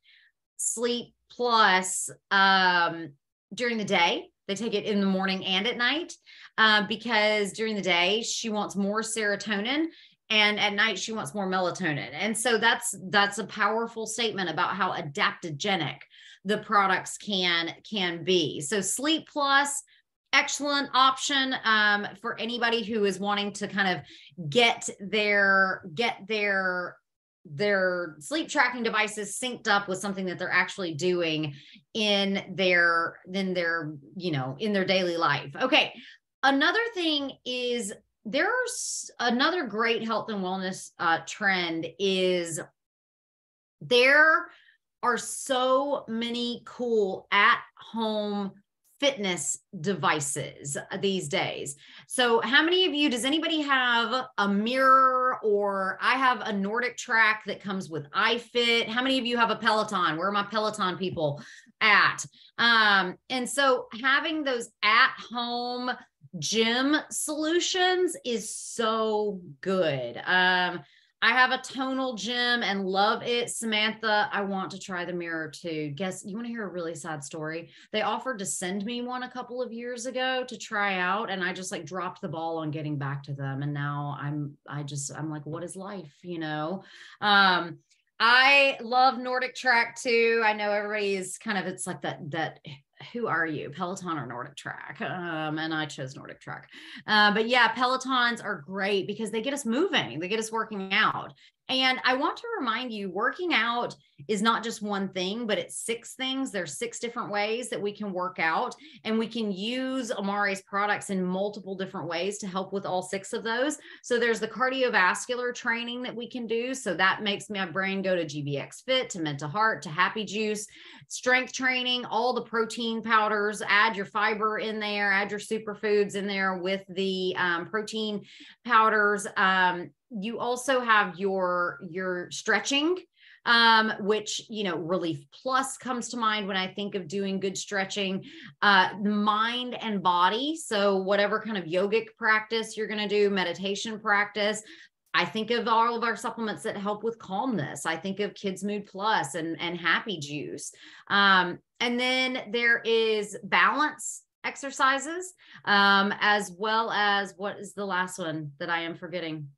Sleep Plus during the day. They take it in the morning and at night because during the day she wants more serotonin, and at night she wants more melatonin. And so that's a powerful statement about how adaptogenic the products can be. So Sleep Plus, excellent option for anybody who is wanting to kind of get their sleep tracking devices synced up with something that they're actually doing in their daily life. Okay. Another thing is, there's another great health and wellness trend is there are so many cool at-home fitness devices these days. So how many of you, does anybody have a mirror? Or I have a Nordic Track that comes with iFit. How many of you have a Peloton? Where are my Peloton people at? And so having those at-home gym solutions is so good. I have a tonal gym and love it. Samantha, I want to try the mirror too. Guess, you want to hear a really sad story? They offered to send me one a couple of years ago to try out, and I just dropped the ball on getting back to them. And now I'm like, what is life? I love Nordic Track too. I know everybody is it's like that who are you, Peloton or Nordic Track? And I chose Nordic Track. But yeah, Pelotons are great because they get us moving. They get us working out. And I want to remind you, working out is not just one thing, but it's 6 things. There's 6 different ways that we can work out, and we can use Amare's products in multiple different ways to help with all 6 of those. So there's the cardiovascular training that we can do. So that makes my brain go to GBX Fit, to Menta Heart, to Happy Juice. Strength training, all the protein powders, add your fiber in there, add your superfoods in there with the protein powders. You also have your stretching, which, Relief Plus comes to mind when I think of doing good stretching, mind and body. So whatever kind of yogic practice you're going to do, meditation practice. I think of all of our supplements that help with calmness. I think of Kids Mood Plus and Happy Juice. And then there is balance exercises, as well as, what is the last one that I am forgetting?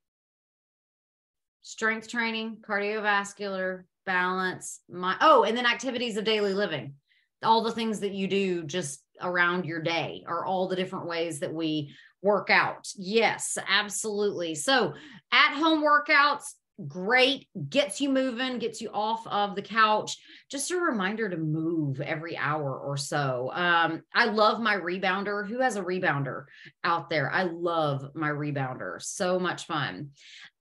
Strength training, cardiovascular, balance, and then activities of daily living. All the things that you do just around your day, are all the different ways that we work out. Yes, absolutely. So at home workouts, great, gets you moving, gets you off of the couch. Just a reminder to move every hour or so. I love my rebounder. Who has a rebounder out there? I love my rebounder. So much fun.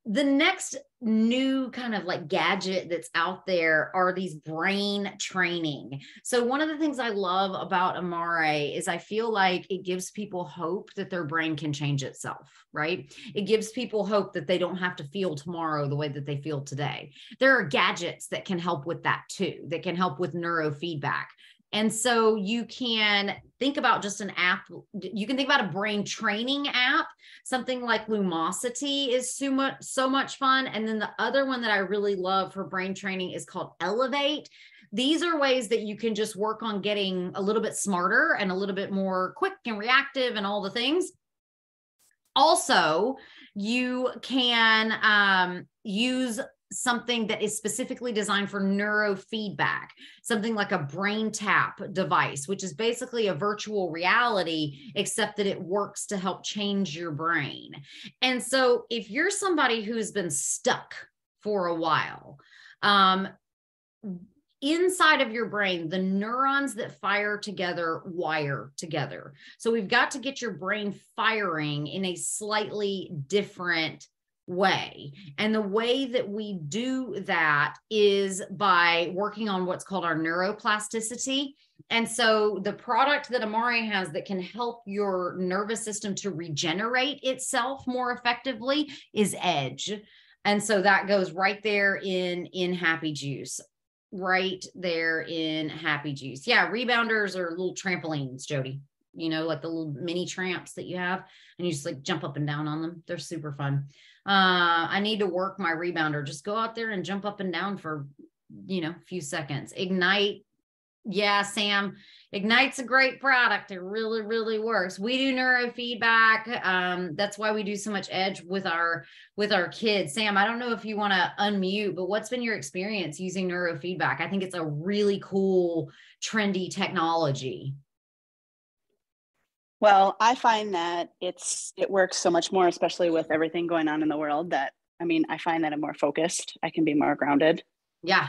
The next new kind of like gadget that's out there are these brain training. So one of the things I love about Amare is I feel like it gives people hope that their brain can change itself, right? It gives people hope that they don't have to feel tomorrow the way that they feel today. There are gadgets that can help with that too, that can help with neurofeedback. And so you can think about just an app. You can think about a brain training app. Something like Lumosity is so much fun. And then the other one that I really love for brain training is called Elevate. These are ways that you can just work on getting a little bit smarter and a little bit more quick and reactive and all the things. Also, you can use something that is specifically designed for neurofeedback, something like a brain tap device, which is basically a virtual reality, except that it works to help change your brain. And so if you're somebody who's been stuck for a while, inside of your brain, the neurons that fire together wire together. So we've got to get your brain firing in a slightly different way. And the way that we do that is by working on what's called our neuroplasticity. And so the product that Amare has that can help your nervous system to regenerate itself more effectively is Edge. And so that goes right there in Happy Juice. Right there in Happy Juice. Yeah, rebounders are little trampolines, Jody. You know, like the little mini tramps that you have, and you just like jump up and down on them. They're super fun. I need to work my rebounder. Just go out there and jump up and down for, a few seconds. Ignite. Yeah, Sam, Ignite's a great product. It really, really works. We do neurofeedback. That's why we do so much Edge with our kids. Sam, I don't know if you want to unmute, but what's been your experience using neurofeedback? I think it's a really cool, trendy technology. Well, I find that it works so much more, especially with everything going on in the world, that, I find that I'm more focused. I can be more grounded. Yeah.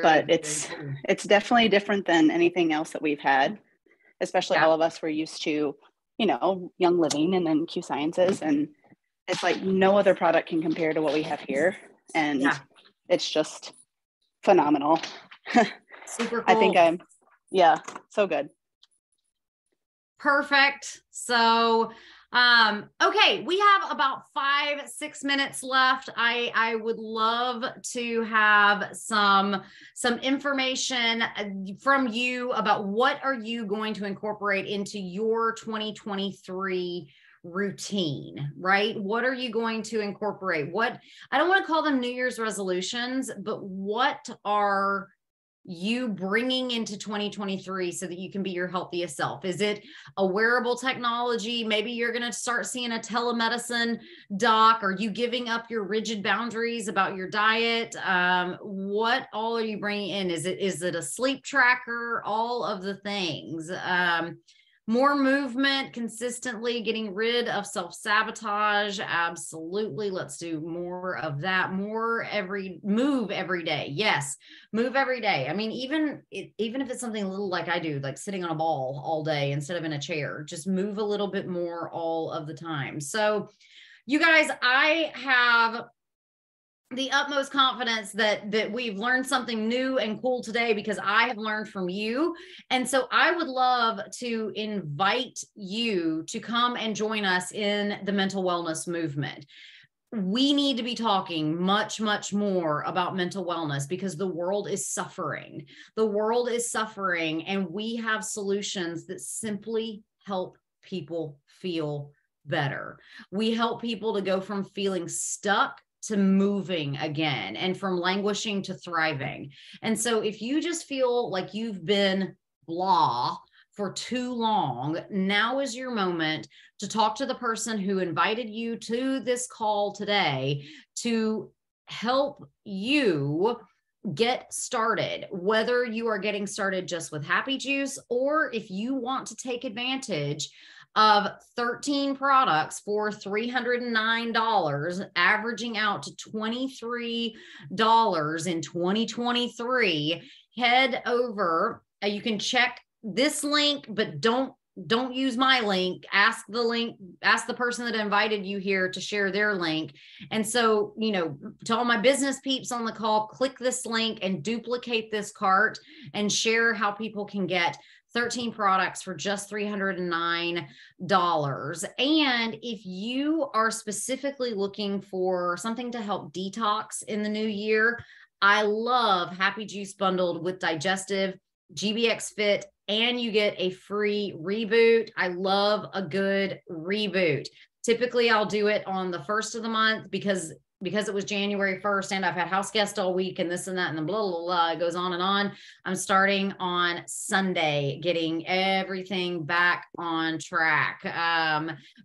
But it's definitely different than anything else that we've had, especially all of us were used to, Young Living and then Q Sciences. And it's like no other product can compare to what we have here. And it's just phenomenal. Super cool. I think so good. Perfect. So, okay, we have about 5-6 minutes left. I would love to have some information from you about what are you going to incorporate into your 2023 routine, right? What are you going to incorporate? I don't want to call them New Year's resolutions, but what are you bringing into 2023 so that you can be your healthiest self? Is it a wearable technology? Maybe you're going to start seeing a telemedicine doc. Are you giving up your rigid boundaries about your diet? What all are you bringing in? Is it a sleep tracker? All of the things. More movement consistently, getting rid of self-sabotage. Absolutely. Let's do more of that. Move every day. Yes. Move every day. Even if it's something little like I do, like sitting on a ball all day instead of in a chair, just move a little bit more all of the time. So you guys, I have the utmost confidence that we've learned something new and cool today, because I have learned from you. And so I would love to invite you to come and join us in the mental wellness movement. We need to be talking much, much more about mental wellness, because the world is suffering. The world is suffering, and we have solutions that simply help people feel better. We help people to go from feeling stuck to moving again, and from languishing to thriving. And so if you just feel like you've been blah for too long, now is your moment to talk to the person who invited you to this call today to help you get started, whether you are getting started just with Happy Juice, or if you want to take advantage of 13 products for $309, averaging out to $23 in 2023, head over. You can check this link, but don't use my link. Ask the person that invited you here to share their link. And so, you know, to all my business peeps on the call, click this link and duplicate this cart and share how people can get 13 products for just $309. And if you are specifically looking for something to help detox in the new year, I love Happy Juice bundled with Digestive, GBX Fit, and you get a free reboot. I love a good reboot. Typically, I'll do it on the first of the month because it was January 1st and I've had house guests all week and this and that and blah, blah, blah, it goes on and on. I'm starting on Sunday, getting everything back on track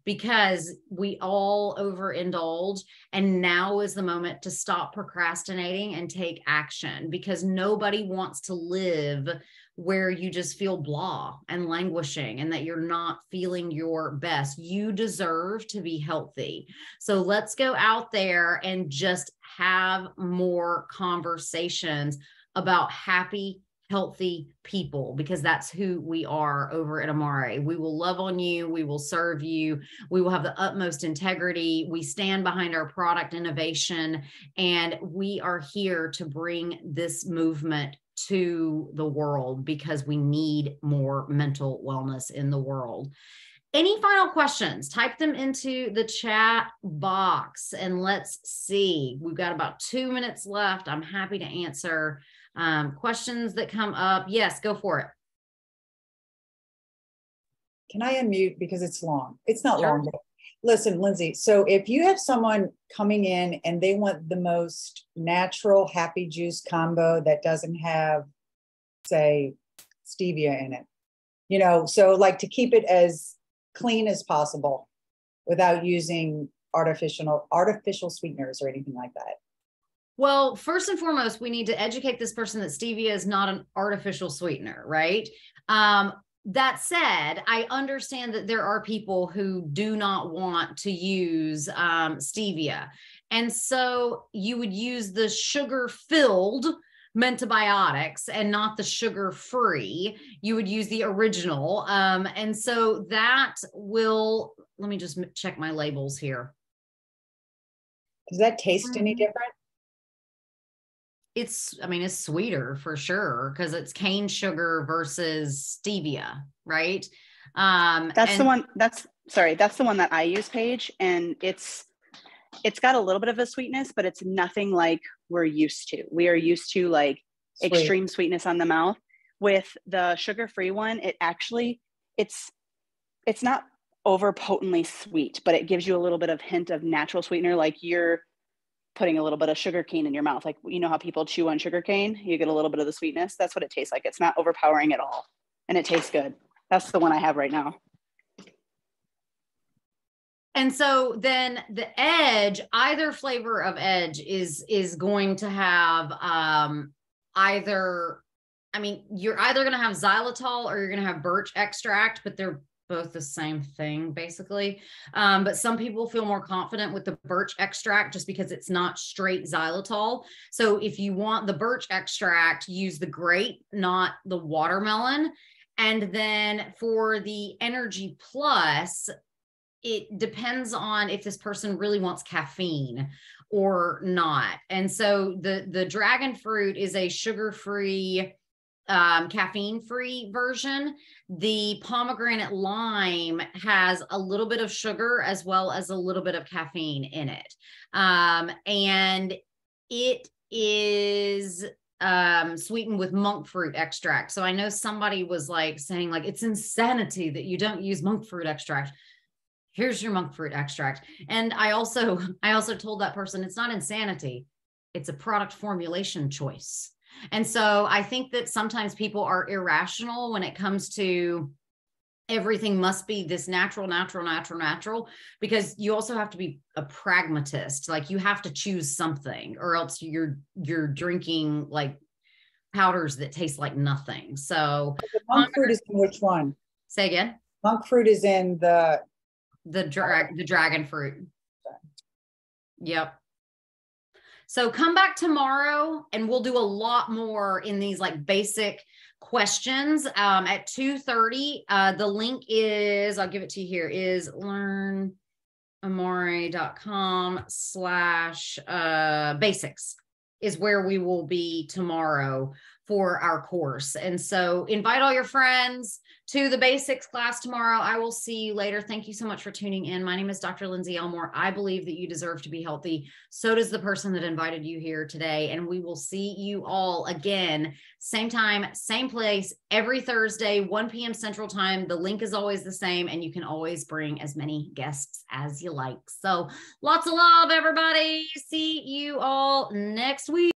because we all overindulge, and now is the moment to stop procrastinating and take action, because nobody wants to live where you just feel blah and languishing and that you're not feeling your best. You deserve to be healthy. So let's go out there and just have more conversations about happy, healthy people, because that's who we are over at Amare. We will love on you. We will serve you. We will have the utmost integrity. We stand behind our product innovation, and we are here to bring this movement to the world because we need more mental wellness in the world. Any final questions? Type them into the chat box and let's see. We've got about 2 minutes left. I'm happy to answer questions that come up. Yes, go for it. Can I unmute because it's long? It's not Sure. long, but listen, Lindsey. So if you have someone coming in and they want the most natural Happy Juice combo that doesn't have, say, stevia in it, you know, so like to keep it as clean as possible without using artificial sweeteners or anything like that. Well, first and foremost, we need to educate this person that stevia is not an artificial sweetener, right? That said, I understand that there are people who do not want to use stevia. And so you would use the sugar-filled mentibiotics and not the sugar-free. You would use the original. And so that will, let me just check my labels here. Does that taste any different? It's sweeter for sure because it's cane sugar versus stevia, right? That's the one that I use, Paige, and it's got a little bit of a sweetness, but it's nothing like we're used to. We are used to like Sweet. Extreme sweetness on the mouth. With the sugar-free one, it's not over potently sweet, but it gives you a little bit of hint of natural sweetener, like you're putting a little bit of sugar cane in your mouth. Like, you know how people chew on sugar cane? You get a little bit of the sweetness. That's what it tastes like. It's not overpowering at all. And it tastes good. That's the one I have right now. And so then the Edge, either flavor of Edge is going to have you're either going to have xylitol or you're going to have birch extract, but they're both the same thing basically. But some people feel more confident with the birch extract just because it's not straight xylitol. So if you want the birch extract, use the grape, not the watermelon. And then for the Energy Plus, it depends on if this person really wants caffeine or not. And so the dragon fruit is a sugar-free, caffeine-free version. The pomegranate lime has a little bit of sugar as well as a little bit of caffeine in it. And it is sweetened with monk fruit extract. So I know somebody was like saying like, it's insanity that you don't use monk fruit extract. Here's your monk fruit extract. And I also told that person it's not insanity. It's a product formulation choice. And so I think that sometimes people are irrational when it comes to everything must be this natural, because you also have to be a pragmatist. Like you have to choose something, or else you're drinking like powders that taste like nothing. So The monk fruit is in which one? Say again. Monk fruit is in the dragon fruit. Yep. So come back tomorrow and we'll do a lot more in these like basic questions at 2:30. The link is, I'll give it to you here, is learnamore.com/basics is where we will be tomorrow for our course. And so invite all your friends to the basics class tomorrow. I will see you later. Thank you so much for tuning in. My name is Dr. Lindsey Elmore. I believe that you deserve to be healthy. So does the person that invited you here today. And we will see you all again, same time, same place, every Thursday, 1 p.m. Central Time. The link is always the same, and you can always bring as many guests as you like. So lots of love, everybody. See you all next week.